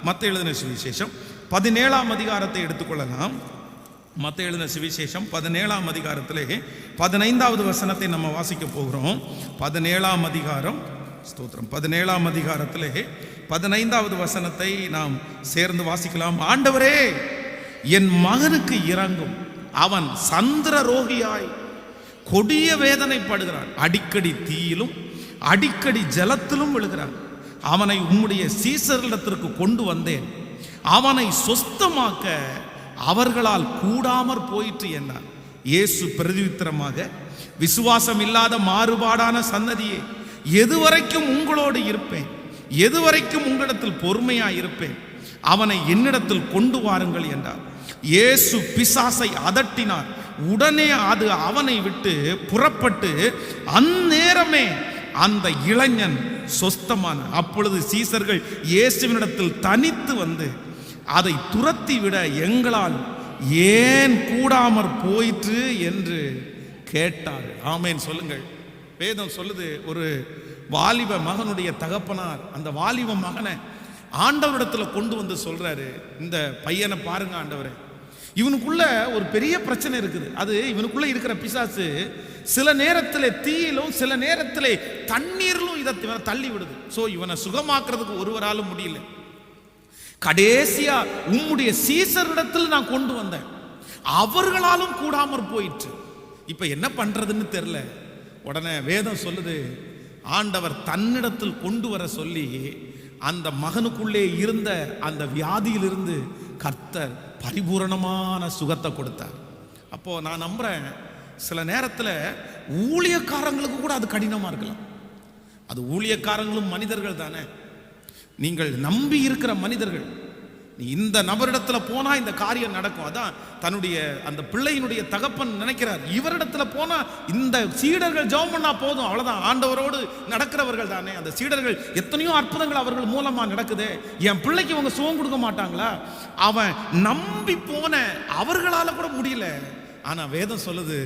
மத்தேயு எழுதின சுவிசேஷம் 17ஆம் அதிகாரத்தை எடுத்துக்கொள்ளலாம். மத்தேயு எழுதின சுவிசேஷம் 17ஆம் அதிகாரத்திலே 15வது வசனத்தை நம்ம வாசிக்க போகிறோம். 17ஆம் அதிகாரம், ஸ்தோத்திரம், 17ஆம் அதிகாரத்திலே 15வது வசனத்தை நாம் சேர்ந்து வாசிக்கலாம். ஆண்டவரே, என் மகனுக்கு இரங்கும், அவன் சந்திர ரோகியாய் கொடிய வேதனைப்படுகிறான், அடிக்கடி தீயிலும் அடிக்கடி ஜலத்திலும் விழுகிறான். அவனை உம்முடைய சீசர்களிடத்திற்கு கொண்டு வந்தேன், அவனை சொஸ்தமாக்க அவர்களால் கூடாமற் போயிற்று என்றார். இயேசு பிரதியுத்தரமாக, விசுவாசம் இல்லாத மாறுபாடான சன்னதியே, எதுவரைக்கும் உங்களோடு இருப்பேன், எதுவரைக்கும் உங்களிடத்தில் பொறுமையாய் இருப்பேன், அவனை என்னிடத்தில் கொண்டு வாருங்கள் என்றார். இயேசு பிசாசை அதட்டினார். உடனே அது அவனை விட்டு புறப்பட்டு அந்நேரமே அந்த இளைஞன் சொஸ்தமான. அப்பொழுது சீசர்கள் இயேசுவினிடத்தில் தனித்து வந்து, அதை துரத்தி விட எங்களால் ஏன் கூடாமற் போயிற்று என்று கேட்டார். ஆமேன் சொல்லுங்கள். வேதம் சொல்லுது, ஒரு வாலிப மகனுடைய தகப்பனார் அந்த வாலிப மகனை ஆண்டவரிடத்துல கொண்டு வந்து சொல்றாரு, இந்த பையனை பாருங்க ஆண்டவரே, இவனுக்குள்ள ஒரு பெரிய பிரச்சனை இருக்குது. அது இவனுக்குள்ள இருக்கிற பிசாசு சில நேரத்தில் தீயிலும் சில நேரத்தில் தண்ணீரிலும் இதை தள்ளி விடுது. ஸோ இவனை சுகமாக்குறதுக்கு ஒருவராலும் முடியல. கடைசியா உம்முடைய சீசரிடத்தில் நான் கொண்டு வந்தேன், அவர்களாலும் கூடாமற் போயிற்று. இப்ப என்ன பண்றதுன்னு தெரியல. உடனே வேதம் சொல்லுது, ஆண்டவர் தன்னிடத்தில் கொண்டு வர சொல்லி அந்த மகனுக்குள்ளே இருந்த அந்த வியாதியிலிருந்து கர்த்தர் பரிபூரணமான சுகத்தை கொடுத்தார். அப்போ நான் நம்புறேன், சில நேரத்தில் ஊழியக்காரங்களுக்கு கூட அது கடினமா இருக்கலாம். அது ஊழியக்காரங்களும் மனிதர்கள் தானே. நீங்கள் நம்பி இருக்கிற மனிதர்கள், இந்த நபரிடத்துல போனா இந்த காரியம் நடக்கும். அதான் தன்னுடைய அந்த பிள்ளையினுடைய தகப்பன் நினைக்கிறார், இவரிடத்துல போனா இந்த சீடர்கள் ஜெபம் பண்ணா போதும், அவ்வளவுதான், ஆண்டவரோடு நடக்கிறவர்கள் தானே. அந்த சீடர்கள் எத்தனையோ அற்புதங்கள் அவர்கள் மூலமா நடக்குது, என் பிள்ளைக்கு அவங்க சுகம் கொடுக்க மாட்டாங்களா? அவன் நம்பி போன அவர்களால கூட முடியல. ஆனா வேதம் சொல்லுது,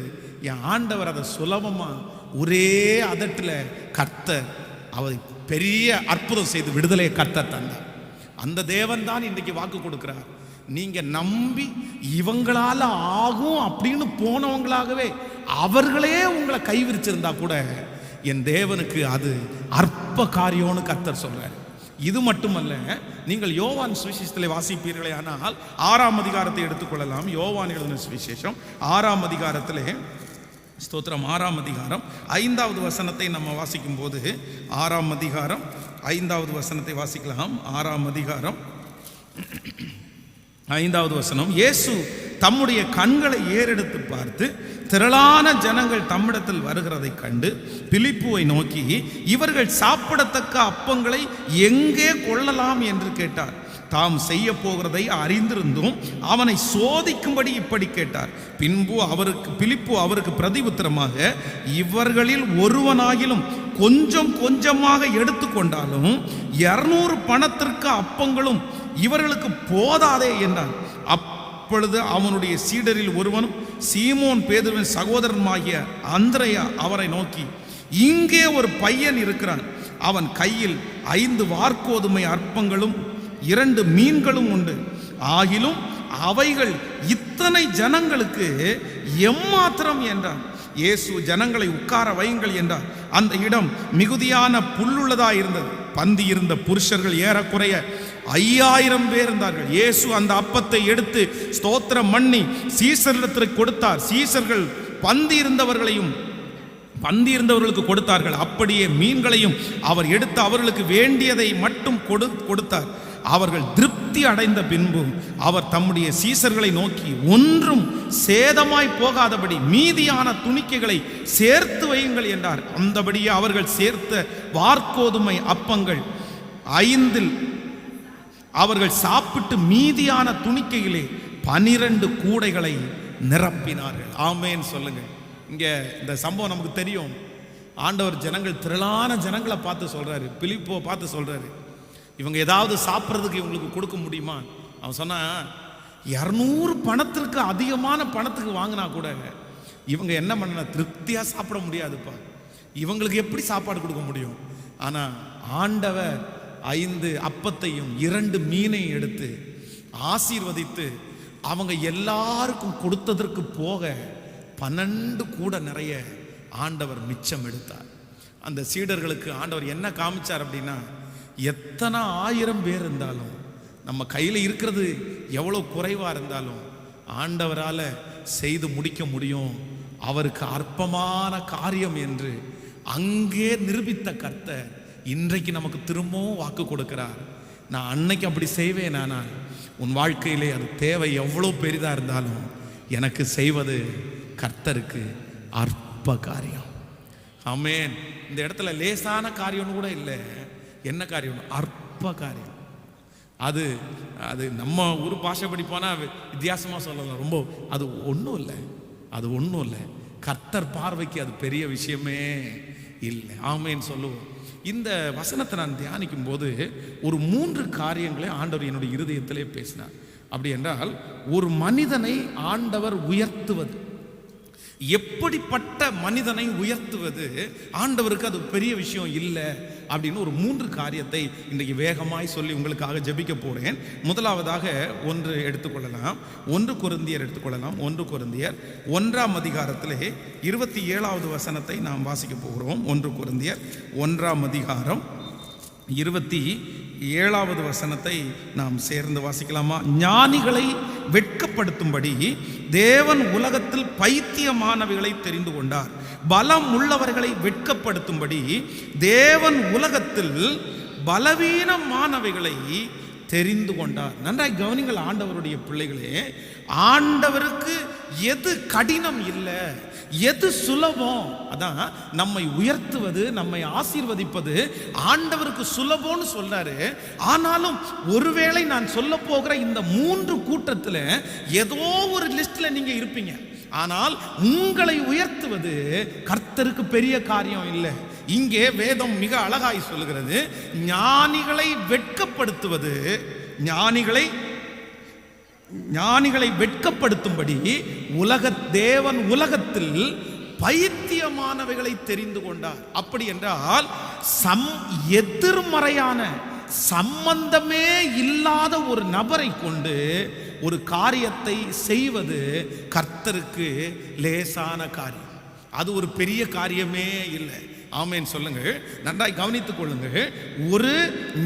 என் ஆண்டவர் அதை சுலபமா ஒரே அதட்டுல கர்த்தர் அவர் பெரிய அற்புதம் செய்து விடுதலையை கர்த்தர் தந்தார். அந்த தேவன் தான் இன்றைக்கு வாக்கு கொடுக்கிறார். நீங்க நம்பி இவங்களால ஆகும் அப்படின்னு போனவங்களாகவே அவர்களே உங்களை கைவிரிச்சிருந்தா கூட என் தேவனுக்கு அது அற்ப காரியம்னு கர்த்தர் சொல்றார். இது மட்டுமல்ல, நீங்கள் யோவான் சுவிசேஷத்திலே வாசிப்பீர்களே ஆனால் 6ஆம் அதிகாரத்தை எடுத்துக்கொள்ளலாம். யோவான் எழுதின சுவிசேஷம் 6ஆம் அதிகாரத்திலே, ஸ்தோத்திரம், 6ஆம் அதிகாரம் 5வது வசனத்தை நம்ம வாசிக்கும் போது, 6ஆம் அதிகாரம் 5வது வசனத்தை வாசிக்கலாம். 6ஆம் அதிகாரம் 5வது வசனம், இயேசு தம்முடைய கண்களை ஏறெடுத்து பார்த்து திரளான ஜனங்கள் தம்மிடத்தில் வருகிறதை கண்டு பிலிப்புவை நோக்கி, இவர்கள் சாப்பிடத்தக்க அப்பங்களை எங்கே கொள்ளலாம் என்று கேட்டார். தாம் செய்ய போகிறதை அறிந்திருந்தும் அவனை சோதிக்கும்படி இப்படி கேட்டார். பிலிப்பு அவருக்கு பிரதியுத்தரமாக, இவர்களில் ஒருவனாகிலும் கொஞ்சம் கொஞ்சமாக எடுத்துக்கொண்டாலும் 200 பணத்திற்கு அப்பங்களும் இவர்களுக்கு போதாதே என்றான். அப்பொழுது அவனுடைய சீடரில் ஒருவனும் சீமோன் பேதுருவின் சகோதரனுமாகிய அந்திரேயா அவரை நோக்கி, இங்கே ஒரு பையன் இருக்கிறான், அவன் கையில் 5 வாற்கோதுமை அற்பங்களும் 2 மீன்களும் உண்டு, ஆகிலும் அவைகள் இத்தனை ஜனங்களுக்கு எம்மாத்திரம் என்றான். இயேசு ஜனங்களை உட்கார வையுங்கள் என்றார். அந்த இடம் மிகுதியான புல்லுள்ளதா இருந்தது. பந்தி இருந்த புருஷர்கள் ஏறக்குறைய 5000 பேர் இருந்தார்கள். இயேசு அந்த அப்பத்தை எடுத்து ஸ்தோத்திரம் பண்ணி சீசரிடத்திற்கு கொடுத்தார். சீசர்கள் பந்தி இருந்தவர்களுக்கு கொடுத்தார்கள். அப்படியே மீன்களையும் அவர் எடுத்து அவர்களுக்கு வேண்டியதை மட்டும் கொடுத்தார். அவர்கள் திருப்தி அடைந்த பின்பு அவர் தம்முடைய சீசர்களை நோக்கி, ஒன்றும் சேதமாய் போகாதபடி மீதியான துணிக்கைகளை சேர்த்து வையுங்கள் என்றார். அந்தபடியே அவர்கள் சேர்த்த வாற்கோதுமை அப்பங்கள் 5 அவர்கள் சாப்பிட்டு மீதியான துணிக்கையிலே 12 கூடைகளை நிரப்பினார்கள். ஆமேன் சொல்லுங்க. இங்க இந்த சம்பவம் நமக்கு தெரியும். ஆண்டவர் திரளான ஜனங்களை பார்த்து சொல்றாரு, பிலிப்போ பார்த்து சொல்றாரு, இவங்க ஏதாவது சாப்பிட்றதுக்கு இவங்களுக்கு கொடுக்க முடியுமா? அவன் சொன்னா, 200 பணத்திற்கு அதிகமான பணத்துக்கு வாங்கினா கூட இவங்க என்ன பண்ண, திருப்தியா சாப்பிட முடியாதுப்பா, இவங்களுக்கு எப்படி சாப்பாடு கொடுக்க முடியும்? ஆனா ஆண்டவர் 5 அப்பத்தையும் 2 மீனையும் எடுத்து ஆசீர்வதித்து அவங்க எல்லாருக்கும் கொடுத்ததற்கு போக 12 கூட நிறைய ஆண்டவர் மிச்சம் எடுத்தார். அந்த சீடர்களுக்கு ஆண்டவர் என்ன காமிச்சார் அப்படின்னா, எத்தனை 1000 பேர் இருந்தாலும், நம்ம கையில் இருக்கிறது எவ்வளோ குறைவாக இருந்தாலும் ஆண்டவரால் செய்து முடிக்க முடியும். அவருக்கு அற்பமான காரியம் என்று அங்கே நிரூபித்த கர்த்தர் இன்றைக்கு நமக்கு திரும்பவும் வாக்கு கொடுக்கிறார். நான் அன்னைக்கு அப்படி செய்வேன், ஆனால் உன் வாழ்க்கையிலே அது தேவை எவ்வளோ பெரிதாக இருந்தாலும் எனக்கு செய்வது கர்த்தருக்கு அற்ப காரியம். ஆமென். இந்த இடத்துல லேசான காரியம்னு கூட இல்லை. என்ன காரியம்? அற்ப காரியம். அது அது நம்ம ஊர் பாஷைப்படி போனால் வித்தியாசமாக சொல்லலாம். ரொம்ப அது ஒன்றும் இல்லை, அது ஒன்றும் இல்லை. கர்த்தர் பார்வைக்கு அது பெரிய விஷயமே இல்லை. ஆமேன்னு சொல்லுவோம். இந்த வசனத்தை நான் தியானிக்கும் போது ஒரு 3 காரியங்களை ஆண்டவர் என்னுடைய இருதயத்திலே பேசினார். அப்படி என்றால், ஒரு மனிதனை ஆண்டவர் உயர்த்துவது, எப்படிப்பட்ட மனிதனை உயர்த்துவது ஆண்டவருக்கு அது பெரிய விஷயம் இல்லை அப்படின்னு ஒரு 3 காரியத்தை இன்றைக்கு வேகமாய் சொல்லி உங்களுக்காக ஜெபிக்க போறேன். முதலாவதாக 1 எடுத்துக்கொள்ளலாம். 1 கொரிந்தியர் எடுத்துக்கொள்ளலாம். 1 கொரிந்தியர் 1ஆம் அதிகாரத்திலே 27வது வசனத்தை நாம் வாசிக்க போகிறோம். 1 கொரிந்தியர் 1ஆம் அதிகாரம் 27வது வசனத்தை நாம் சேர்ந்து வாசிக்கலாமா? ஞானிகளை வெட்கப்படுத்தும்படி தேவன் உலகத்தில் பைத்தியமானவைகளை தெரிந்து கொண்டார். பலம் உள்ளவர்களை வெட்கப்படுத்தும்படி தேவன் உலகத்தில் பலவீனமானவைகளை தெரிந்து கொண்டார். நன்றாய் கவனிங்கள் ஆண்டவருடைய பிள்ளைகளே. ஆண்டவருக்கு எது கடினம் இல்லை, எது சுலபம், அதான் நம்மை உயர்த்துவது, நம்மை ஆசீர்வதிப்பது ஆண்டவருக்கு சுலபம்னு சொல்றாரு. ஆனாலும் ஒருவேளை நான் சொல்ல போகிற இந்த 3 கூட்டத்தில் ஏதோ ஒரு லிஸ்ட்ல நீங்க இருப்பீங்க. ஆனால் உங்களை உயர்த்துவது கர்த்தருக்கு பெரிய காரியம் இல்லை. இங்கே வேதம் மிக அழகாய் சொல்லுகிறது, ஞானிகளை வெட்கப்படுத்துவது, ஞானிகளை வெட்கப்படுத்தும்படி தேவன் உலகத்தில் பைத்தியமானவைகளை தெரிந்து கொண்டார். அப்படி என்றால் எதிர்மறையான சம்பந்தமே இல்லாத ஒரு நபரை கொண்டு ஒரு காரியத்தை செய்வது கர்த்தருக்கு லேசான காரியம். அது ஒரு பெரிய காரியமே இல்லை. ஆமென் சொல்லுங்க. நன்றாய் கவனித்துக் கொள்ளுங்கள். ஒரு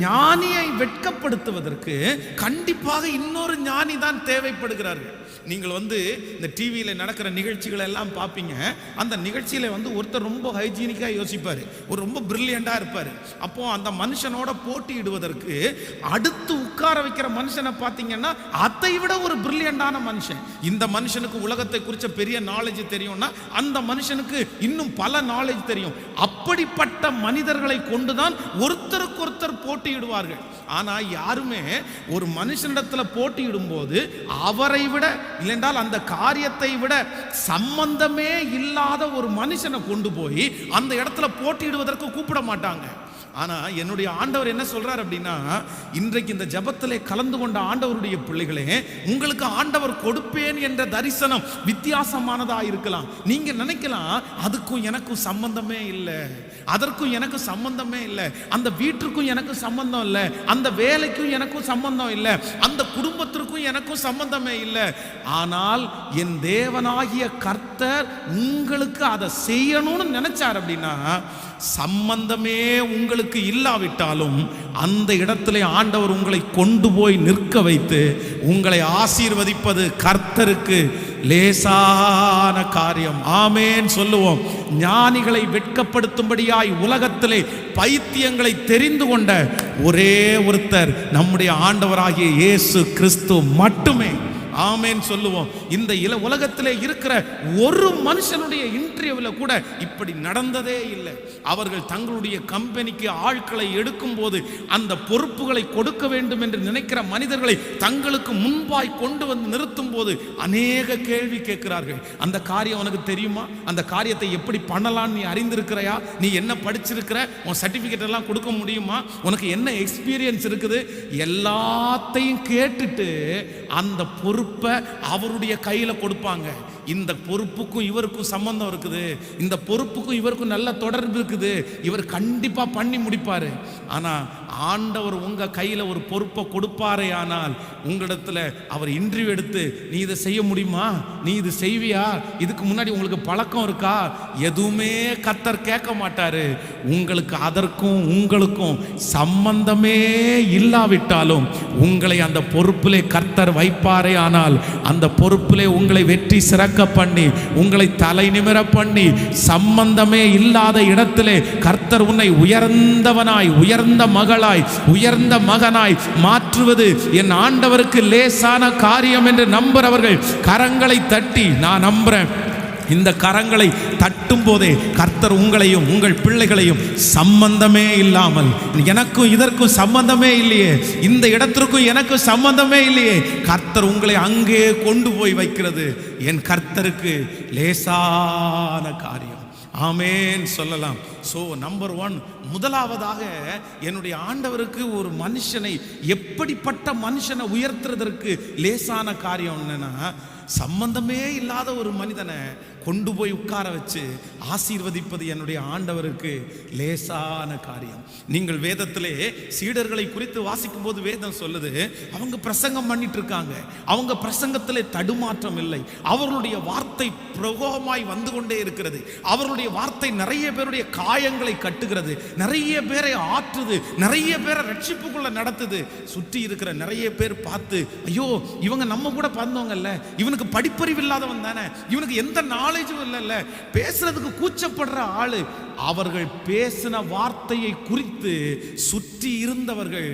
ஞானியை வெட்கப்படுத்துவதற்கு கண்டிப்பாக இன்னொரு ஞானி தான் தேவைப்படுகிறார்கள். நீங்கள் இந்த டிவியில் நடக்கிற நிகழ்ச்சிகளை எல்லாம் பார்ப்பீங்க. அந்த நிகழ்ச்சியில் ஒருத்தர் ரொம்ப ஹைஜீனிக்காக யோசிப்பார், ஒரு ரொம்ப பிரில்லியண்டாக இருப்பார். அப்போ அந்த மனுஷனோட போட்டியிடுவதற்கு அடுத்து உட்கார வைக்கிற மனுஷனை பார்த்தீங்கன்னா அதை விட ஒரு பிரில்லியண்டான மனுஷன். இந்த மனுஷனுக்கு உலகத்தை குறித்த பெரிய நாலேஜ் தெரியும்னா அந்த மனுஷனுக்கு இன்னும் பல நாலேஜ் தெரியும். அப்படிப்பட்ட மனிதர்களை கொண்டுதான் ஒருத்தருக்கு ஒருத்தர் போட்டியிடுவார்கள். ஆனால் யாருமே ஒரு மனுஷனிடத்தில் போட்டியிடும் போது அவரை விட இல்லைன்றால் அந்த காரியத்தை விட சம்பந்தமே இல்லாத ஒரு மனுஷனை கொண்டு போய் அந்த இடத்துல போட்டியிடுவதற்கு கூப்பிட மாட்டாங்க. ஆனா என்னுடைய ஆண்டவர் என்ன சொல்றார் அப்படின்னா, இன்றைக்கு இந்த ஜெபத்திலே கலந்து கொண்ட ஆண்டவருடைய பிள்ளைகளே, உங்களுக்கு ஆண்டவர் கொடுப்பேன் என்ற தரிசனம் வித்தியாசமானதா இருக்கலாம். நீங்க நினைக்கலாம் அதுக்கும் எனக்கும் சம்பந்தமே இல்லை, அதற்கும் எனக்கு சம்பந்தமே இல்லை, அந்த வீட்டுக்கும் எனக்கு சம்பந்தம் இல்லை, அந்த வேலைக்கும் எனக்கும் சம்பந்தம் இல்லை, அந்த குடும்பத்திற்கும் எனக்கும் சம்பந்தமே இல்லை. ஆனால் என் தேவனாகிய கர்த்தர் உங்களுக்கு அதை செய்யணும்னு நினைச்சார் அப்படின்னா, சம்பந்தமே உங்களுக்கு இல்லாவிட்டாலும் அந்த இடத்திலே ஆண்டவர் உங்களை கொண்டு போய் நிற்க வைத்து உங்களை ஆசீர்வதிப்பது கர்த்தருக்கு லேசான காரியம். ஆமென் சொல்லுவோம். ஞானிகளை வெட்கப்படுத்தும்படியாய் உலகத்திலே பைத்தியங்களை தெரிந்து கொண்ட ஒரே ஒருத்தர் நம்முடைய ஆண்டவராகிய இயேசு கிறிஸ்து மட்டுமே. ஆமென் சொல்லுவோம். இந்த உலகத்திலே இருக்கிற ஒரு மனுஷனுடைய இன்டர்வியூவில் கூட இப்படி நடந்ததே இல்லை. அவர்கள் தங்களுடைய கம்பெனிக்கு ஆட்களை எடுக்கும் போது அந்த பொறுப்புகளை கொடுக்க வேண்டும் என்று நினைக்கிற மனிதர்களை தங்களுக்கு முன்பாய் கொண்டு வந்து நிறுத்தும் போது அநேக கேள்வி கேட்கிறார்கள். அந்த காரியம் உனக்கு தெரியுமா? அந்த காரியத்தை எப்படி பண்ணலாம் நீ அறிந்திருக்கிறையா? நீ என்ன படிச்சிருக்கிற? உன் சர்டிபிகேட் எல்லாம் கொடுக்க முடியுமா? உனக்கு என்ன எக்ஸ்பீரியன்ஸ் இருக்குது? எல்லாத்தையும் கேட்டுட்டு அந்த பொறுப்பை அவருடைய கையில கொடுப்பாங்க. இந்த பொறுப்புக்கும் இவருக்கும் சம்பந்தம் இருக்குது, இந்த பொறுப்புக்கும் இவருக்கும் நல்ல தொடர்பு இருக்குது, இவர் கண்டிப்பா பண்ணி முடிப்பாரு. ஆனா ஆண்டவர் உங்க கையில ஒரு பொறுப்பை கொடுப்பாரே ஆனால் உங்களிடத்துல அவர் இன்டர்வியூ எடுத்து நீ இதை செய்ய முடியுமா, நீ இது செய்வியா, இதுக்கு முன்னாடி உங்களுக்கு பழக்கம் இருக்கா, எதுவுமே கர்த்தர் கேட்க மாட்டாரு. உங்களுக்கு அதற்கும் உங்களுக்கும் சம்பந்தமே இல்லாவிட்டாலும் உங்களை அந்த பொறுப்பிலே கர்த்தர் வைப்பாரே ஆனால் அந்த பொறுப்பிலே உங்களை வெற்றி சிறக்க பண்ணி உங்களை தலை நிமிர பண்ணி சம்பந்தமே இல்லாத இடத்திலே கர்த்தர் உன்னை உயர்ந்தவனாய் உயர்ந்த மகளாய் உயர்ந்த மகனாய் மாற்றுவது என் ஆண்டவருக்கு லேசான காரியம் என்று நம்புறவர்கள் கரங்களை தட்டி, நான் நம்புறேன், இந்த கரங்களை தட்டும் போதே கர்த்தர் உங்களையும் உங்கள் பிள்ளைகளையும் சம்பந்தமே இல்லாமல், எனக்கும் இதற்கும் சம்பந்தமே இல்லையே, இந்த இடத்திற்கும் எனக்கும் சம்பந்தமே இல்லையே, கர்த்தர் உங்களை அங்கே கொண்டு போய் வைக்கிறது என் கர்த்தருக்கு லேசான காரியம். ஆமேன் சொல்லலாம். ஸோ நம்பர் 1, முதலாவதாக என்னுடைய ஆண்டவருக்கு ஒரு மனுஷனை, எப்படிப்பட்ட மனுஷனை உயர்த்துறதற்கு லேசான காரியம் என்னன்னா, சம்பந்தமே இல்லாத ஒரு மனிதனை கொண்டு போய் உட்கார வச்சு ஆசீர்வதிப்பது என்னுடைய ஆண்டவருக்கு லேசான காரியம். நீங்கள் வேதத்திலே சீடர்களை குறித்து வாசிக்கும் போது வேதம் சொல்லுது, அவங்க பிரசங்கம் பண்ணிட்டு இருக்காங்க, அவங்க பிரசங்கத்திலே தடுமாற்றம் இல்லை, அவர்களுடைய வார்த்தை பிரகோகமாய் வந்து கொண்டே இருக்கிறது, அவர்களுடைய வார்த்தை நிறைய பேருடைய காயங்களை கட்டுகிறது, நிறைய பேரை ஆற்றுது, நிறைய பேரை ரட்சிப்புக்குள்ள நடத்துது. சுற்றி இருக்கிற நிறைய பேர் பார்த்து, ஐயோ இவங்க நம்ம கூட பார்த்தவங்கல்ல, இவனுக்கு படிப்பறிவு இல்லாதவன் தானே, இவனுக்கு எந்த நாலேஜும் இல்லைல்ல, பேசுறதுக்கு கூச்சப்படுற ஆளு. அவர்கள் பேசின வார்த்தையை குறித்து சுற்றி இருந்தவர்கள்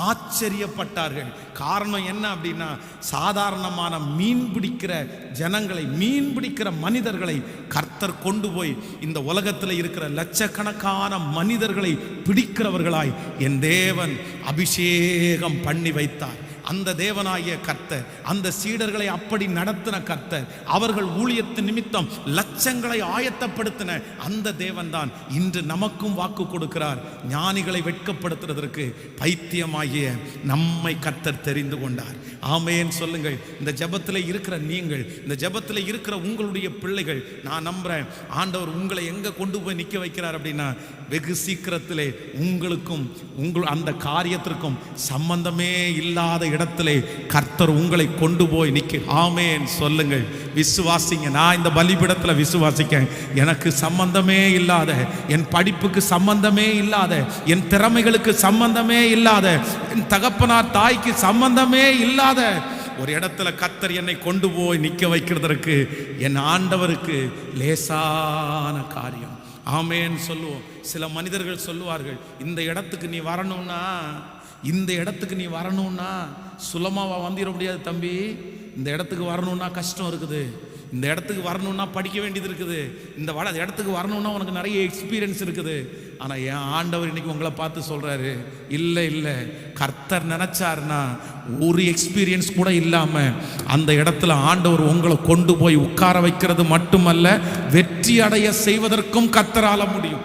ஆச்சரியப்பட்டார்கள். காரணம் என்ன அப்படின்னா, சாதாரணமான மீன் பிடிக்கிற ஜனங்களை, மீன் பிடிக்கிற மனிதர்களை கர்த்தர் கொண்டு போய் இந்த உலகத்தில் இருக்கிற லட்சக்கணக்கான மனிதர்களை பிடிக்கிறவர்களாய் என் தேவன் அபிஷேகம் பண்ணி வைத்தார். அந்த தேவனாகிய கர்த்தர் அந்த சீடர்களை அப்படி நடத்தின கர்த்தர், அவர்கள் ஊழியத்து நிமித்தம் லட்சங்களை ஆயத்தப்படுத்தின அந்த தேவன் தான் இன்று நமக்கும் வாக்கு கொடுக்கிறார். ஞானிகளை வெட்கப்படுத்துறதற்கு பைத்தியமாகிய நம்மை கர்த்தர் தெரிந்து கொண்டார். ஆமேன் சொல்லுங்கள். இந்த ஜெபத்தில் இருக்கிற நீங்கள், இந்த ஜெபத்தில் இருக்கிற உங்களுடைய பிள்ளைகள், நான் நம்புறேன் ஆண்டவர் உங்களை எங்க கொண்டு போய் நிற்க வைக்கிறார் அப்படின்னா, வெகு சீக்கிரத்திலே உங்களுக்கும் அந்த காரியத்திற்கும் சம்பந்தமே இல்லாத இடத்திலே கர்த்தர் உங்களை கொண்டு போய் நிற்க. ஆமேன் சொல்லுங்கள். விசுவாசிங்க. நான் இந்த பலிபீடத்தில் விசுவாசிக்கேன். எனக்கு சம்பந்தமே இல்லாத, என் படிப்புக்கு சம்பந்தமே இல்லாத, என் திறமைகளுக்கு சம்பந்தமே இல்லாத, என் தகப்பனார் தாய்க்கு சம்பந்தமே இல்லாத ஒரு இடத்துல கர்த்தர் என்னை கொண்டு போய் நிற்க வைக்கிறதற்கு என் ஆண்டவருக்கு லேசான காரியம். ஆமேன் சொல்லுவோம். சில மனிதர்கள் சொல்லுவார்கள், இந்த இடத்துக்கு நீ வரணும்னா, இந்த இடத்துக்கு நீ வரணும்னா சுலமாவா வந்துட முடியாது தம்பி, இந்த இடத்துக்கு வரணும்னா கஷ்டம் இருக்குது, இந்த இடத்துக்கு வரணும்னா படிக்க வேண்டியது இருக்குது, இந்த இடத்துக்கு வரணும்னா உனக்கு நிறைய எக்ஸ்பீரியன்ஸ் இருக்குது. ஆனால் என் ஆண்டவர் இன்னைக்கு உங்களை பார்த்து சொல்றாரு, இல்லை இல்லை, கர்த்தர் நினைச்சாருன்னா ஒரு எக்ஸ்பீரியன்ஸ் கூட இல்லாமல் அந்த இடத்துல ஆண்டவர் உங்களை கொண்டு போய் உட்கார வைக்கிறது மட்டுமல்ல, வெற்றி அடைய செய்வதற்கும் கர்த்தரால முடியும்.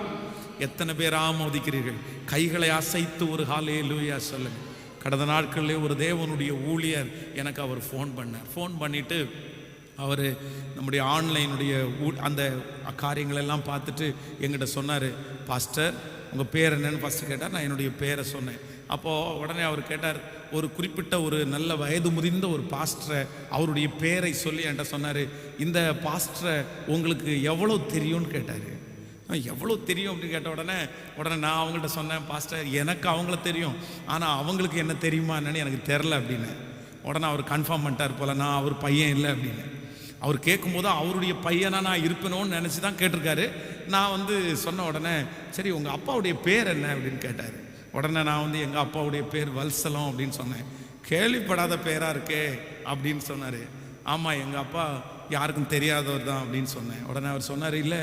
எத்தனை பேர் ஆமோதிக்கிறீர்கள்? கைகளை அசைத்து ஒரு ஹல்லேலூயா சொல்லுங்க. கடந்த நாட்களிலே ஒரு தேவனுடைய ஊழியர் எனக்கு அவர் ஃபோன் பண்ணிட்டு அவர் நம்முடைய ஆன்லைனுடைய அந்த காரியங்களெல்லாம் பார்த்துட்டு எங்கிட்ட சொன்னார், பாஸ்டர் உங்கள் பேர் என்னன்னு ஃபஸ்ட்டு கேட்டார். நான் என்னுடைய பேரை சொன்னேன். அப்போது உடனே அவர் கேட்டார், ஒரு குறிப்பிட்ட ஒரு நல்ல வயது முதிர்ந்த ஒரு பாஸ்டரை அவருடைய பேரை சொல்லி என்கிட்ட சொன்னார், இந்த பாஸ்டரை உங்களுக்கு எவ்வளோ தெரியும்னு கேட்டார். எவ்வளோ தெரியும் அப்படின்னு கேட்ட உடனே நான் அவங்கள்ட்ட சொன்னேன், பாஸ்டர் எனக்கு அவங்கள தெரியும், ஆனால் அவங்களுக்கு என்ன தெரியுமா என்னன்னு எனக்கு தெரில அப்படின்னு. உடனே அவர் கன்ஃபார்ம் பண்ணிட்டார் போல, நான் அவர் பையன் இல்லை அப்படின்னு. அவர் கேட்கும்போது அவருடைய பையனாக நான் இருப்பேனோன்னு நினச்சி தான் கேட்டிருக்காரு. நான் சொன்ன உடனே, சரி உங்கள் அப்பாவுடைய பேர் என்ன அப்படின்னு கேட்டார். உடனே நான் எங்கள் அப்பாவுடைய பேர் வல்சலம் அப்படின்னு சொன்னேன். கேள்விப்படாத பேராக இருக்கே அப்படின்னு சொன்னார். ஆமாம் எங்கள் அப்பா யாருக்கும் தெரியாதவர் தான் அப்படின்னு சொன்னேன். உடனே அவர் சொன்னார், இல்லை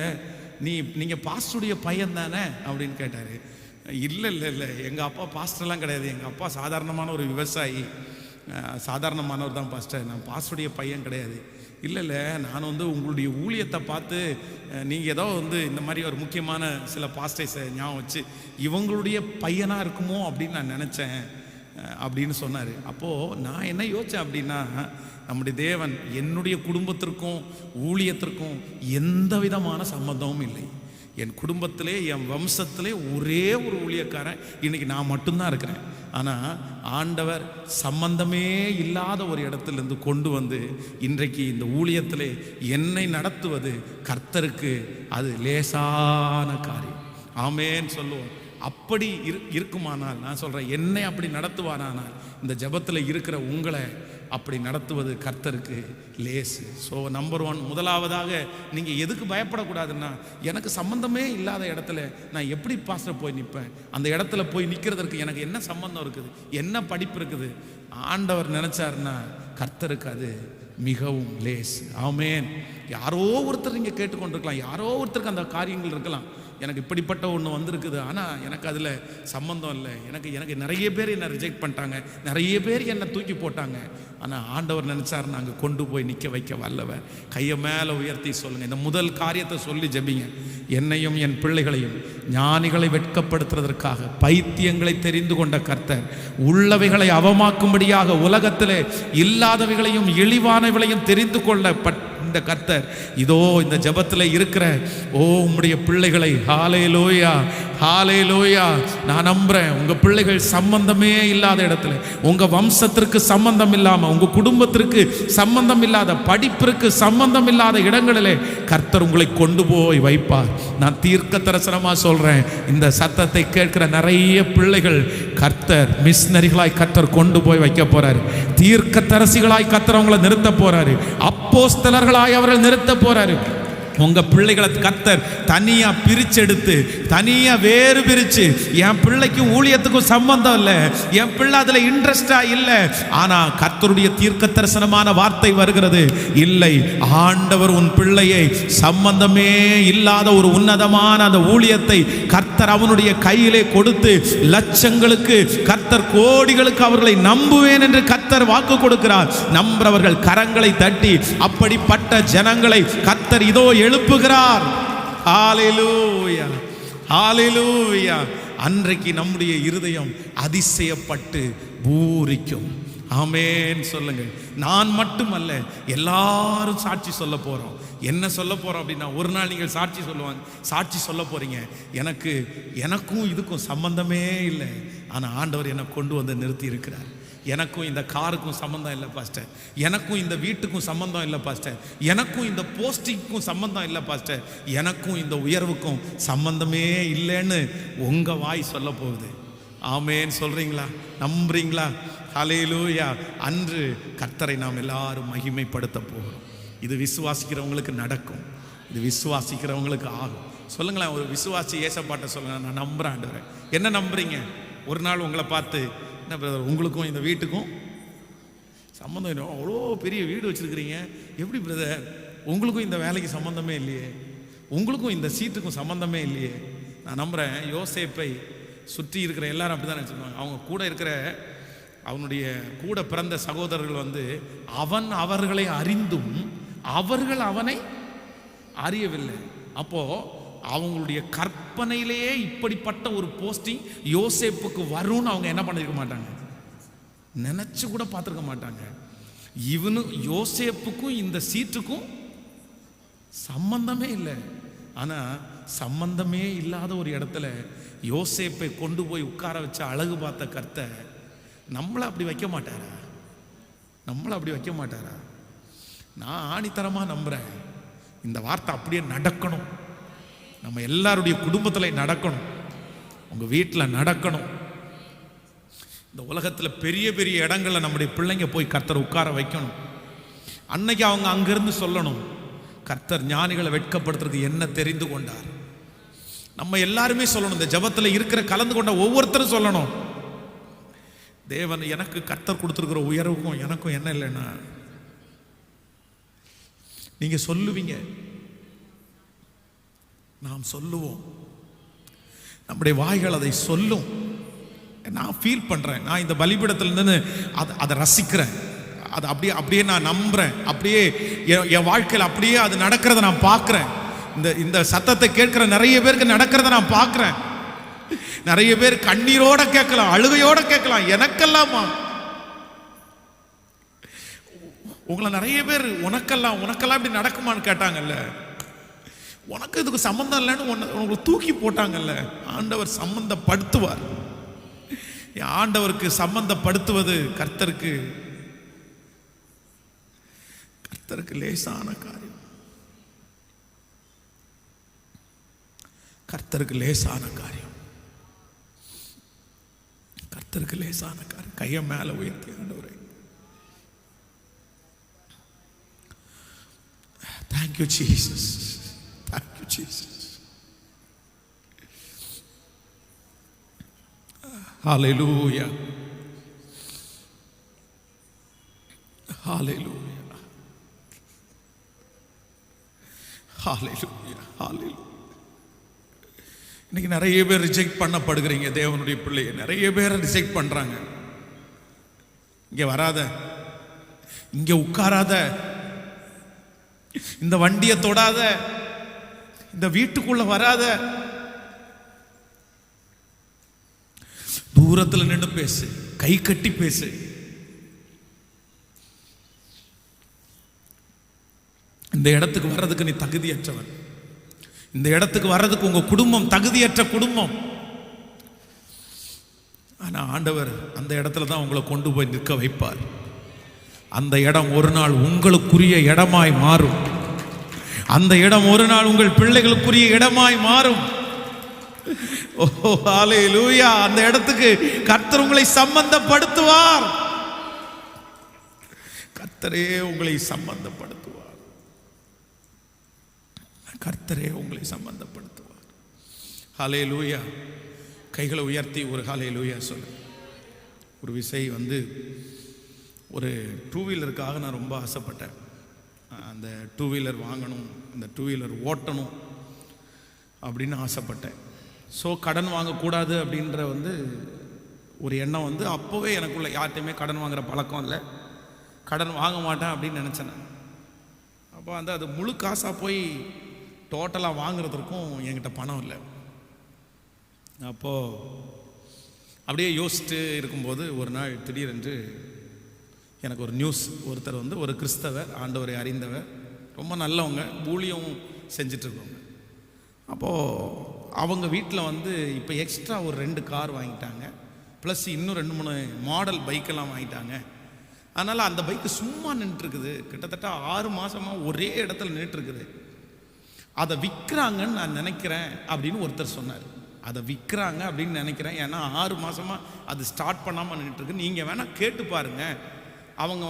நீங்கள் பாஸ்டருடைய பையன் தானே அப்படின்னு கேட்டார். இல்லை இல்லை இல்லை, எங்கள் அப்பா பாஸ்டர்லாம் கிடையாது, எங்கள் அப்பா சாதாரணமான ஒரு விவசாயி, சாதாரணமானவர் தான் பாஸ்டர், நான் பாஸ்டருடைய பையன் கிடையாது. இல்லை இல்லை, நான் உங்களுடைய ஊழியத்தை பார்த்து நீங்கள் ஏதோ இந்த மாதிரி ஒரு முக்கியமான சில பாஸ்டர்ஸை ஞாபகம் வச்சு இவங்களுடைய பையனாக இருக்குமோ அப்படின்னு நான் நினச்சேன். அப்படின்னு சொன்னார். அப்போது நான் என்ன யோசித்தேன் அப்படின்னா, நம்முடைய தேவன் என்னுடைய குடும்பத்திற்கும் ஊழியத்திற்கும் எந்த விதமான சம்மந்தமும் இல்லை. என் குடும்பத்திலே என் வம்சத்திலே ஒரே ஒரு ஊழியக்காரன் இன்னைக்கு நான் மட்டும்தான் இருக்கிறேன். ஆனால் ஆண்டவர் சம்பந்தமே இல்லாத ஒரு இடத்துலேருந்து கொண்டு வந்து இன்றைக்கு இந்த ஊழியத்திலே என்னை நடத்துவது கர்த்தருக்கு அது லேசான காரியம். ஆமேன்னு சொல்லுவோம். அப்படி இருக்குமானால் நான் சொல்கிறேன், என்னை அப்படி நடத்துவானால் இந்த ஜெபத்தில் இருக்கிற உங்களை அப்படி நடத்துவது கர்த்தருக்கு லேசு. ஸோ நம்பர் 1, முதலாவதாக நீங்கள் எதுக்கு பயப்படக்கூடாதுன்னா, எனக்கு சம்பந்தமே இல்லாத இடத்துல நான் எப்படி பாஸ்டர் போய் நிற்பேன்? அந்த இடத்துல போய் நிற்கிறதுக்கு எனக்கு என்ன சம்பந்தம் இருக்குது, என்ன படிப்பு இருக்குது? ஆண்டவர் நினைச்சாருன்னா கர்த்தருக்கு அது மிகவும் லேசு. ஆமேன். யாரோ ஒருத்தர் நீங்கள் கேட்டுக்கொண்டிருக்கலாம், யாரோ ஒருத்தருக்கு அந்த காரியங்கள் இருக்கலாம், எனக்கு இப்படிப்பட்ட ஒன்று வந்திருக்குது, ஆனால் எனக்கு அதில் சம்பந்தம் இல்லை, எனக்கு நிறைய பேர் என்னை ரிஜெக்ட் பண்ணிட்டாங்க, நிறைய பேர் என்னை தூக்கி போட்டாங்க. ஆனால் ஆண்டவர் நினச்சார் நாங்கள் கொண்டு போய் நிற்க வைக்க வல்லவர். கையை மேலே உயர்த்தி சொல்லுங்கள். இந்த முதல் காரியத்தை சொல்லி ஜெபிங்க. என்னையும் என் பிள்ளைகளையும் ஞானிகளை வெட்கப்படுத்துறதற்காக பைத்தியங்களை தெரிந்து கொண்ட கர்த்தர் உள்ளவைகளை அவமாக்கும்படியாக உலகத்திலே இல்லாதவைகளையும் இழிவானவைகளையும் தெரிந்து கொள்ளப்பட்ட கர்த்தர் இதோ இந்த ஜெபத்தில் இருக்கிற உம்முடைய பிள்ளைகளை ஹல்லேலூயா ஹல்லேலூயா நான் நம்புறேன். உங்க பிள்ளைகள் சம்பந்தமே இல்லாத இடத்துல, உங்க வம்சத்திற்கு சம்பந்தம் இல்லாம, உங்க குடும்பத்திற்கு சம்பந்தம் இல்லாத, படிப்பிற்கு சம்பந்தம் இல்லாத இடங்களிலே கர்த்தர் உங்களை கொண்டு போய் வைப்பார். நான் தீர்க்க தரிசனமா சொல்றேன், இந்த சத்தத்தை கேட்கிற நிறைய பிள்ளைகள் கர்த்தர் மிஷனரிகளாய் கர்த்தர் கொண்டு போய் வைக்க போறாரு. தீர்க்க தரிசிகளாய் கர்த்தர் அவங்களை நிறுத்த போறாரு. அப்போஸ்தலர்களாய் அவர்கள் நிறுத்த போறாரு. உங்க பிள்ளைகளை கர்த்தர் தனியா பிரிச்செடுத்து தனியா வேறு பிரிச்சு, என் பிள்ளைக்கும் ஊழியத்துக்கும் சம்பந்தம் இல்லை, என் பிள்ளை அதுல இன்ட்ரெஸ்டா இல்லை, ஆனா கர்த்தருடைய தீர்க்க தரிசனமான வார்த்தை வருகிறது, இல்லை ஆண்டவர் உன் பிள்ளையை சம்பந்தமே இல்லாத ஒரு உன்னதமான அந்த ஊழியத்தை கர்த்தர் அவனுடைய கையிலே கொடுத்து லட்சங்களுக்கு கர்த்தர் கோடிகளுக்கு அவர்களை நம்புவேன் என்று கர்த்தர் வாக்கு கொடுக்கிறார். நம்புறவர்கள் கரங்களை தட்டி அப்படிப்பட்ட ஜனங்களை கர்த்தர் இதோ எழுப்புகிறார். ஹல்லேலூயா ஹல்லேலூயா. அன்றைக்கு நம்முடைய இருதயம் அதிசயப்பட்டு பூரிக்கும். ஆமென் சொல்லுங்க. நான் மட்டுமல்ல, எல்லாரும் சாட்சி சொல்ல போறோம். என்ன சொல்ல போறோம் அப்படின்னா, ஒரு நாள் நீங்கள் சாட்சி சொல்ல போறீங்க, எனக்கும் இதுக்கும் சம்பந்தமே இல்லை, ஆனா ஆண்டவர் என்னை கொண்டு வந்து நிறுத்தி இருக்கிறார். எனக்கும் இந்த காருக்கும் சம்பந்தம் இல்லை பாஸ்டர், எனக்கும் இந்த வீட்டுக்கும் சம்பந்தம் இல்லை பாஸ்டர், எனக்கும் இந்த போஸ்டிங்க்கும் சம்பந்தம் இல்லை பாஸ்டர், எனக்கும் இந்த உயர்வுக்கும் சம்பந்தமே இல்லைன்னு உங்க வாய் சொல்ல போகுது. ஆமேன் சொல்றீங்களா? நம்புறீங்களா? ஹல்லேலூயா. அன்று கர்த்தரை நாம் எல்லாரும் மகிமைப்படுத்த போகிறோம். இது விசுவாசிக்கிறவங்களுக்கு நடக்கும், இது விசுவாசிக்கிறவங்களுக்கு ஆகும். சொல்லுங்களேன், ஒரு விசுவாசி ஏசப்பாட்ட சொல்லுங்க, நான் நம்புறேன் ஆண்டவரே. என்ன நம்புறீங்க? ஒரு நாள் உங்களை பார்த்து, என்ன பிரதர் உங்களுக்கும் இந்த வீட்டுக்கும் சம்மந்தம் இல்லை, அவ்வளோ பெரிய வீடு வச்சுருக்கிறீங்க, எப்படி பிரதர் உங்களுக்கும் இந்த வேலைக்கு சம்மந்தமே இல்லையே, உங்களுக்கும் இந்த சீட்டுக்கும் சம்மந்தமே இல்லையே? நான் நம்புகிறேன், யோசேப்பை சுற்றி இருக்கிற எல்லாரும் அப்படி தான் நினச்சிருப்பாங்க. அவங்க கூட இருக்கிற அவனுடைய கூட பிறந்த சகோதரர்கள் அவன் அவர்களை அறிந்தும் அவர்கள் அவனை அறியவில்லை. அப்போது அவங்களுடைய கற்பனையிலேயே இப்படிப்பட்ட ஒரு போஸ்டிங் யோசேப்புக்கு வரும்னு அவங்க என்ன பண்ணிருக்க மாட்டாங்க, நினைச்சு கூட பார்த்துருக்க மாட்டாங்க. யோசேப்புக்கும் இந்த சீட்டுக்கும் சம்பந்தமே இல்லை. ஆனா சம்பந்தமே இல்லாத ஒரு இடத்துல யோசேப்பை கொண்டு போய் உட்கார வச்சு அழகு பார்த்த கர்த்தர் நம்மளை அப்படி வைக்க மாட்டாரா? நான் ஆணித்தரமா நம்புறேன், இந்த வார்த்தை அப்படியே நடக்கணும். நம்ம எல்லாருடைய குடும்பத்தில் நடக்கணும், உங்கள் வீட்டில் நடக்கணும். இந்த உலகத்தில் பெரிய பெரிய இடங்களில் நம்முடைய பிள்ளைங்க போய் கர்த்தர் உட்கார வைக்கணும். அன்னைக்கு அவங்க அங்கிருந்து சொல்லணும், கர்த்தர் ஞானிகளை வெட்கப்படுத்துறதுக்கு என்ன தெரிந்து கொண்டார். நம்ம எல்லாருமே சொல்லணும், இந்த ஜெபத்தில் இருக்கிற கலந்து கொண்ட ஒவ்வொருத்தரும் சொல்லணும், தேவன் எனக்கு கர்த்தர் கொடுத்துருக்கிற உயர்வுக்கும் எனக்கும் என்ன இல்லைன்னா நீங்க சொல்லுவீங்க, நாம் சொல்லுவோம், நம்முடைய வாய்கள் அதை சொல்லும். நான் ஃபீல் பண்றேன், நான் இந்த பலிபீடத்துல இருந்து அதை ரசிக்கிறேன், அது அப்படியே நான் நம்புறேன், அப்படியே என் வாழ்க்கையில் அப்படியே அது நடக்கிறத நான் பார்க்கிறேன். இந்த சத்தத்தை கேட்கிற நிறைய பேருக்கு நடக்கிறத நான் பார்க்கிறேன். நிறைய பேர் கண்ணீரோட கேட்கலாம், அழுகையோட கேட்கலாம், எனக்கெல்லாமா. உங்களை நிறைய பேர் உனக்கெல்லாம் இப்படி நடக்குமான்னு கேட்டாங்கல்ல. உனக்கு இதுக்கு சம்பந்தம் இல்லைன்னு உங்களுக்கு தூக்கி போட்டாங்கல்ல. ஆண்டவர் சம்பந்தப்படுத்துவார். ஆண்டவருக்கு சம்பந்தப்படுத்துவது கர்த்தருக்கு லேசான காரியம். கர்த்தருக்கு லேசான காரியம். கர்த்தருக்கு லேசான காரியம். கையை மேல உயர்த்தி ஆண்டவரே, thank you Jesus, thank you Jesus. Hallelujah, hallelujah, hallelujah, hallelujah. இன்னைக்கு நிறைய பேர் ரிஜெக்ட் பண்ணப்படுகிறீங்க. தேவனுடைய பிள்ளையை நிறைய பேரை ரிஜெக்ட் பண்றாங்க. இங்க வராத, இங்க உட்காராத, இந்த வண்டியை தொடாத, இந்த வீட்டுக்குள்ள வராத, தூரத்தில் நின்று பேசு, கை கட்டி பேசு. இந்த இடத்துக்கு வர்றதுக்கு நீ தகுதியற்றவன். இந்த இடத்துக்கு வர்றதுக்கு உங்க குடும்பம் தகுதியற்ற குடும்பம். ஆனா ஆண்டவர் அந்த இடத்துல தான் உங்களை கொண்டு போய் நிற்க வைப்பார். அந்த இடம் ஒரு நாள் உங்களுக்குரிய இடமாய் மாறும். அந்த இடம் ஒரு நாள் உங்கள் பிள்ளைகளுக்குரிய இடமாய் மாறும். ஓ ஹல்லேலூயா. அந்த இடத்துக்கு கர்த்தர் உங்களை சம்பந்தப்படுத்துவார். கர்த்தரே உங்களை சம்பந்தப்படுத்துவார். கர்த்தரே உங்களை சம்பந்தப்படுத்துவார். ஹல்லேலூயா. கைகளை உயர்த்தி ஒரு ஹல்லேலூயா சொல்லு. ஒரு விசை ஒரு டூ வீலருக்காக நான் ரொம்ப ஆசைப்பட்டேன். அந்த டூ வீலர் வாங்கணும், அந்த டூ வீலர் ஓட்டணும் அப்படின்னு ஆசைப்பட்டேன். ஸோ கடன் வாங்கக்கூடாது அப்படின்ற ஒரு எண்ணம் அப்போவே எனக்குள்ள. யார்கிட்டையுமே கடன் வாங்குகிற பழக்கம் இல்லை, கடன் வாங்க மாட்டேன் அப்படின்னு நினச்சேன். அப்போ அது முழு காசாக போய் டோட்டலாக வாங்குறதுக்கும் என்கிட்ட பணம் இல்லை. அப்போது அப்படியே யோசிச்சுட்டு இருக்கும்போது ஒரு நாள் திடீரென்று எனக்கு ஒரு நியூஸ். ஒருத்தர் ஒரு கிறிஸ்தவர், ஆண்டவரை அறிந்தவர், ரொம்ப நல்லவங்க, ஊழியம் செஞ்சிட்ருக்கவங்க. அப்போது அவங்க வீட்டில் இப்போ எக்ஸ்ட்ரா ஒரு 2 கார் வாங்கிட்டாங்க, ப்ளஸ் இன்னும் 2-3 மாடல் பைக்கெல்லாம் வாங்கிட்டாங்க. அதனால் அந்த பைக்கு சும்மா நின்றுட்டுருக்குது. கிட்டத்தட்ட 6 மாதமாக ஒரே இடத்துல நின்றுட்டுருக்குது. அதை விற்கிறாங்கன்னு நான் நினைக்கிறேன் அப்படின்னு ஒருத்தர் சொன்னார். அதை விற்கிறாங்க அப்படின்னு நினைக்கிறேன், ஏன்னா 6 மாதமாக அது ஸ்டார்ட் பண்ணாமல் நின்றுட்டுருக்கு. நீங்கள் வேணால் கேட்டு பாருங்கள், அவங்க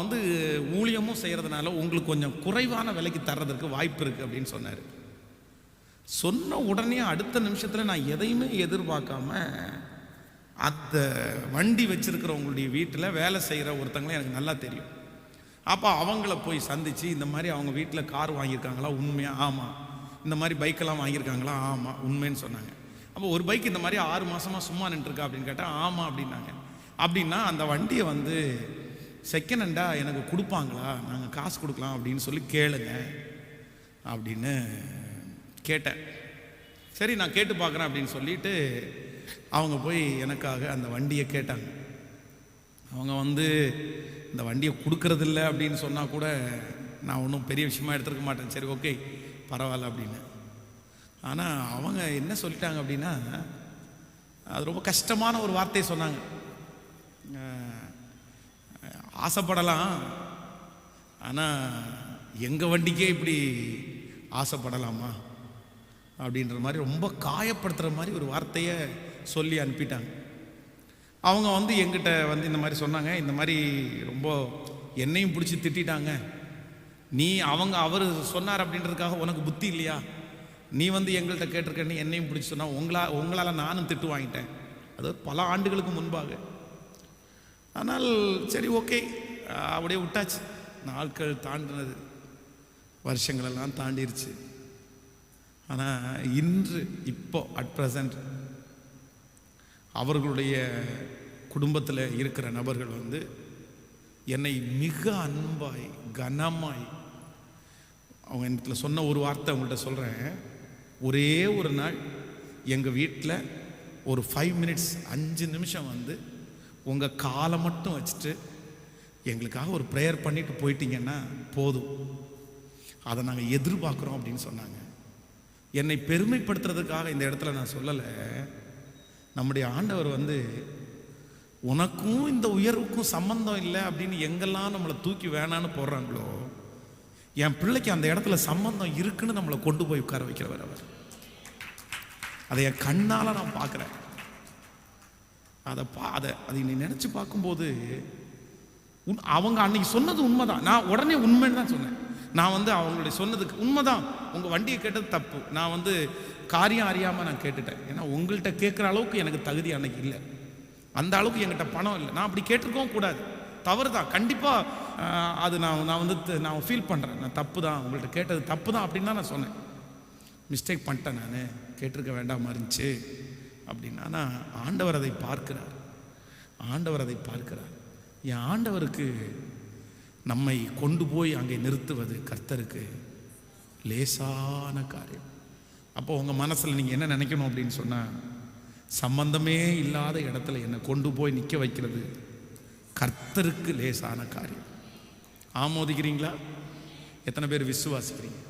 ஊழியமும் செய்கிறதுனால உங்களுக்கு கொஞ்சம் குறைவான விலைக்கு தர்றதுக்கு வாய்ப்பு இருக்குது அப்படின்னு சொன்னார். சொன்ன உடனே அடுத்த நிமிஷத்தில் நான் எதையுமே எதிர்பார்க்காம அந்த வண்டி வச்சிருக்கிறவங்களுடைய வீட்டில் வேலை செய்கிற ஒருத்தங்களும் எனக்கு நல்லா தெரியும். அப்போ அவங்கள போய் சந்தித்து, இந்த மாதிரி அவங்க வீட்டில் கார் வாங்கியிருக்காங்களா? உண்மையா? ஆமாம். இந்த மாதிரி பைக்கெல்லாம் வாங்கியிருக்காங்களா? ஆமாம், உண்மைன்னு சொன்னாங்க. அப்போ ஒரு பைக் இந்த மாதிரி 6 மாதமாக சும்மா நின்றுருக்கா அப்படின்னு கேட்டால் ஆமாம் அப்படின்னாங்க. அப்படின்னா அந்த வண்டியை செகண்ட் ஹேண்டாக எனக்கு கொடுப்பாங்களா? நாங்கள் காசு கொடுக்கலாம் அப்படின்னு சொல்லி கேளுங்க அப்படின்னு கேட்டேன். சரி, நான் கேட்டு பார்க்குறேன் அப்படின்னு சொல்லிட்டு அவங்க போய் எனக்காக அந்த வண்டியை கேட்டாங்க. அவங்க இந்த வண்டியை கொடுக்கறதில்ல அப்படின்னு சொன்னால் கூட நான் ஒன்றும் பெரிய விஷயமா எடுத்துருக்க மாட்டேன். சரி, ஓகே, பரவாயில்ல அப்படின்னு. ஆனால் அவங்க என்ன சொல்லிட்டாங்க அப்படின்னா, அது ரொம்ப கஷ்டமான ஒரு வார்த்தையை சொன்னாங்க. ஆசைப்படலாம், ஆனால் எங்கள் வண்டிக்கே இப்படி ஆசைப்படலாமா அப்படின்ற மாதிரி ரொம்ப காயப்படுத்துகிற மாதிரி ஒரு வார்த்தையை சொல்லி அனுப்பிட்டாங்க. அவங்க எங்கிட்ட இந்த மாதிரி சொன்னாங்க, இந்த மாதிரி ரொம்ப என்னையும் பிடிச்சி திட்டாங்க. நீ அவர் சொன்னார் அப்படின்றதுக்காக உனக்கு புத்தி இல்லையா? நீ எங்கள்கிட்ட கேட்டிருக்கேன்னு என்னையும் பிடிச்சி சொன்னால் உங்களால் நானும் திட்டு வாங்கிட்டேன். அது பல ஆண்டுகளுக்கு முன்பாக. ஆனால் சரி, ஓகே, அப்படியே விட்டாச்சு. நாட்கள் தாண்டினது, வருஷங்களெல்லாம் தாண்டிருச்சு. ஆனால் இன்று இப்போ அட் ப்ரெசண்ட் அவர்களுடைய குடும்பத்தில் இருக்கிற நபர்கள் என்னை மிக அன்பாய் கனமாய், அவங்க இடத்துல சொன்ன ஒரு வார்த்தை உங்கள்கிட்ட சொல்கிறேன். ஒரே ஒரு நாள் எங்கள் வீட்டில் ஒரு 5 மினிட்ஸ் 5 நிமிஷம் வந்து உங்கள் காலை மட்டும் வச்சுட்டு எங்களுக்காக ஒரு ப்ரேயர் பண்ணிட்டு போயிட்டீங்கன்னா போதும், அதை நாங்கள் எதிர்பார்க்குறோம் அப்படின்னு சொன்னாங்க. என்னை பெருமைப்படுத்துறதுக்காக இந்த இடத்துல நான் சொல்லலை. நம்முடைய ஆண்டவர் வந்து உனக்கும் இந்த உயர்வுக்கும் சம்பந்தம் இல்லை அப்படின்னு எங்கெல்லாம் நம்மளை தூக்கி வேணான்னு போடுறாங்களோ, என் பிள்ளைக்கு அந்த இடத்துல சம்பந்தம் இருக்குன்னு நம்மளை கொண்டு போய் உட்கார வைக்கிறவர் அவர். அதை என் கண்ணால் நான் பார்க்குறேன். அதை நீ நினச்சி பார்க்கும்போது அவங்க அன்னைக்கு சொன்னது உண்மைதான். நான் உடனே உண்மைன்னு தான் சொன்னேன். நான் வந்து அவங்களுடைய சொன்னதுக்கு உண்மைதான், உங்கள் வண்டியை கேட்டது தப்பு, நான் வந்து காரியம் அறியாமல் நான் கேட்டுட்டேன். ஏன்னா உங்கள்கிட்ட கேட்குற அளவுக்கு எனக்கு தகுதி அன்னைக்கு இல்லை, அந்த அளவுக்கு என்கிட்ட பணம் இல்லை. நான் அப்படி கேட்டிருக்கவும் கூடாது, தவறு தான் கண்டிப்பாக. அது நான் வந்து நான் ஃபீல் பண்ணுறேன், நான் தப்பு தான், உங்கள்கிட்ட கேட்டது தப்பு தான் அப்படின்னு தான் நான் சொன்னேன். மிஸ்டேக் பண்ணிட்டேன், நான் கேட்டிருக்க வேண்டாமா இருந்துச்சு அப்படின்னா. ஆனால் ஆண்டவர் அதை பார்க்கிறார், ஆண்டவர் அதை பார்க்கிறார். என் ஆண்டவருக்கு நம்மை கொண்டு போய் அங்கே நிறுத்துவது கர்த்தருக்கு லேசான காரியம். அப்போ உங்கள் மனசில் நீங்கள் என்ன நினைக்கணும் அப்படின்னு சொன்னால், சம்பந்தமே இல்லாத இடத்துல என்னை கொண்டு போய் நிற்க வைக்கிறது கர்த்தருக்கு லேசான காரியம். ஆமோதிக்கிறீங்களா? எத்தனை பேர் விசுவாசிக்கிறீங்க?